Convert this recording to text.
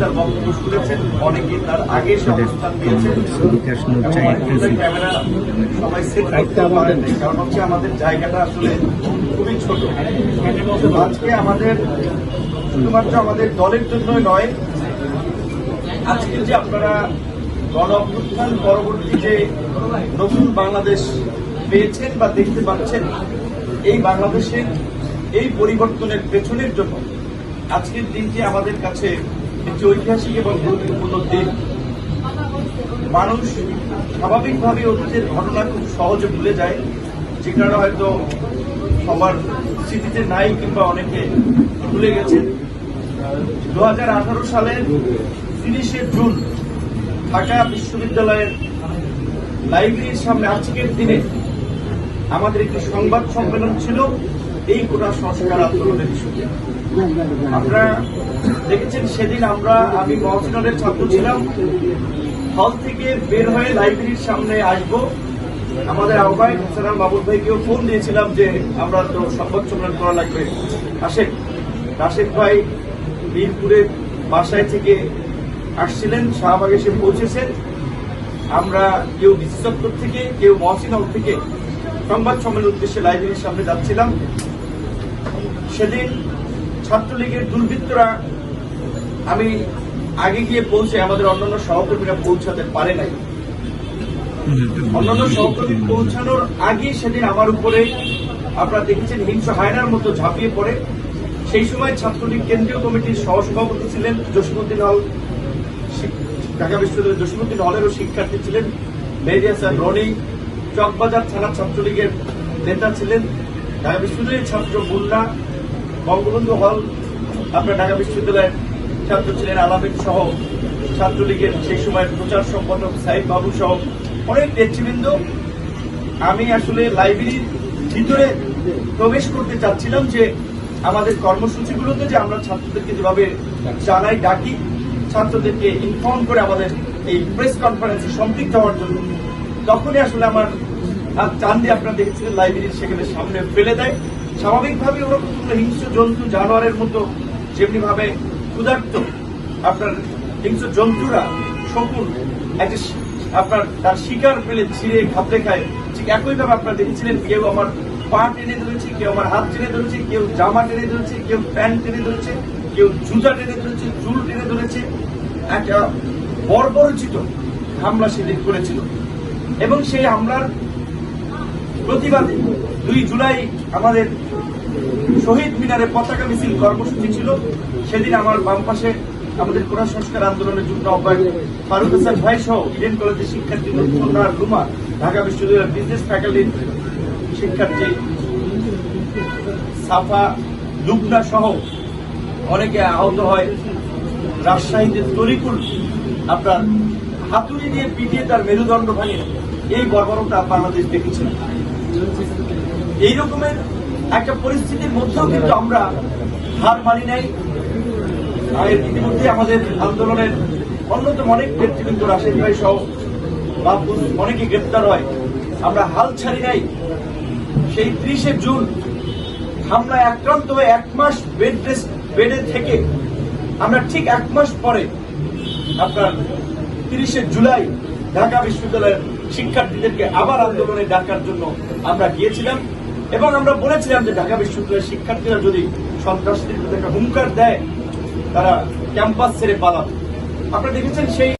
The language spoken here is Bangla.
তার বক্তব্য শুনেছেন, অনেকে তার আগে অবস্থান দিয়েছেন। ক্যামেরা সবাই সেট করতে পারেন, কারণ হচ্ছে আমাদের জায়গাটা আসলে খুবই ছোট। আজকে আমাদের শুধুমাত্র আমাদের দলের জন্যই নয়, আজকে যে আপনারা গণ অভ্যুত্থান পরবর্তী যে নতুন বাংলাদেশ পেয়েছেন বা দেখতে পাচ্ছেন, এই বাংলাদেশের এই পরিবর্তনের পেছনের জন্য আজকের দিনটি আমাদের কাছে একটি ঐতিহাসিক এবং গুরুত্বপূর্ণ দিন। মানুষ স্বাভাবিকভাবে অতীতের ঘটনা খুব সহজে ভুলে যায়, যে কারণে হয়তো সবার স্মৃতিতে নাই কিংবা অনেকে ভুলে গেছেন। 2018 সালের 30শে জুন ঢাকা বিশ্ববিদ্যালয়ের লাইব্রেরির সামনে আজকের দিনে আমাদের একটি সংবাদ সম্মেলন ছিল এই কোটা সংস্কার আন্দোলনের ইস্যুতে। আপনারা দেখেছেন সেদিন আমি মহাসিনের ছাত্র ছিলাম। হল থেকে বের হয়ে লাইব্রেরির সামনে আসব, আমাদের আহ্বায়ক হাসান মাহমুদ ভাইকেও ফোন দিয়েছিলাম যে আমরা তো সংবাদ সম্মেলন করা লাগবে, আসেন। রাশেদ ভাই বীরপুরের বাসায় থেকে আসছিলেন, শাহবাগে এসে পৌঁছেছেন। আমরা কেউ বিশেষজ্ঞ থেকে, কেউ মহসিন হল থেকে সংবাদ সম্মেলনের উদ্দেশ্যে লাইব্রেরির সামনে যাচ্ছিলাম। সেদিন ছাত্রলীগের দুর্বৃত্তরা, আমি আগে গিয়ে পৌঁছে আমাদের অন্যান্য সহকর্মীরা পৌঁছাতে পারে নাই। অন্যান্য সহকর্মী পৌঁছানোর আগে সেদিন আমার উপরে আপনারা দেখেছেন হিংস্র হায়নার মতো ঝাঁপিয়ে পড়ে। সেই সময় ছাত্রলীগ কেন্দ্রীয় কমিটির সহসভাপতি ছিলেন জসিমউদ্দিন হল, ঢাকা বিশ্ববিদ্যালয়ের জসিমউদ্দিন হলেরও শিক্ষার্থী ছিলেন মেহেদী হাসান রনি, চকবাজার থানা ছাত্রলীগের নেতা ছিলেন ঢাকা বিশ্ববিদ্যালয়ের ছাত্র মুন্না, বঙ্গবন্ধু হল আপনার ঢাকা বিশ্ববিদ্যালয়ের ছাত্র ছিলেন আলামিন সহ ছাত্রলীগের সেই সময়ের প্রচার সম্পাদক সাইদ বাবু সহ অনেক নেতৃবৃন্দ। আমি আসলে লাইব্রেরির ভিতরে প্রবেশ করতে চাচ্ছিলাম যে আমাদের কর্মসূচিগুলোতে যে আমরা ছাত্রদেরকে যেভাবে জানাই, ডাকি, ছাত্রদেরকে ইনফর্ম করে আমাদের এই প্রেস কনফারেন্সে সম্পৃক্ত হওয়ার জন্য, তখনই আসলে আমার হাত টান দিয়ে আপনারা দেখেছিলেন লাইব্রেরির সেখানে সামনে ফেলে দেয়। স্বাভাবিকভাবে ওরকম হিংস্র জন্তু জানোয়ারের মতো যেমনি ভাবে ক্ষুধার্ত আপনার হিংস্র জন্তুরা শকুন আপনার তার শিকার ফেলে ছিঁড়ে খাপড়ে খায়, ঠিক একইভাবে আপনারা দেখেছিলেন কেউ আমার পা টেনে ধরেছে, কেউ আমার হাত টেনে ধরেছে, কেউ জামা টেনে ধরেছে, কেউ প্যান্ট টেনে ধরেছে, কেউ জুতা টেনে ধরেছে, চুল টেনে ধরেছে। একটা বর্বরচিত হামলা সেদিন করেছিল এবং সেই হামলার প্রতিবাদে 2 জুলাই আমাদের শহীদ মিনারে পতাকা মিছিল কর্মসূচি ছিল। সেদিন আমার বাম পাশে আমাদের কোটা সংস্কার আন্দোলনের যুগ্ম আহ্বায়ক ফারুক হাসান ভাই সহ ইডেন কলেজের শিক্ষার্থী নতুনার রুমা, ঢাকা বিশ্ববিদ্যালয়ের বিজনেস ফ্যাকাল্টির শিক্ষার্থী সাফা লুবনা সহ অনেকে আহত হয়। রাজশাহীতে তরিকুল আপনার হাতুড়ি দিয়ে পিটিয়ে তার মেরুদণ্ড ভাঙে, এই বর্বরতা বাংলাদেশ দেখেছিল। এই রকমের একটা পরিস্থিতির মধ্যেও কিন্তু আমরা হার মানি নাই। ইতিমধ্যে আমাদের আন্দোলনের অন্যতম অনেক নেতৃবৃন্দ রাশেদ ভাই সহ বাবুস অনেকে গ্রেপ্তার হয়, আমরা হাল ছাড়ি নাই। সেই 30শে জুন হামলায় আক্রান্ত হয়ে 1 মাস বেডে থেকে আমরা ঠিক 1 মাস পরে আপনার 30শে জুলাই ঢাকা বিশ্ববিদ্যালয়ের শিক্ষার্থীদেরকে আবার আন্দোলনে ডাকার জন্য আমরা গিয়েছিলাম এবং আমরা বলেছিলাম যে ঢাকা বিশ্ববিদ্যালয়ের শিক্ষার্থীরা যদি সন্ত্রাসীদের একটা হুঙ্কার দেয়, তারা ক্যাম্পাস ছেড়ে পালাবে। আপনারা দেখেছেন সেই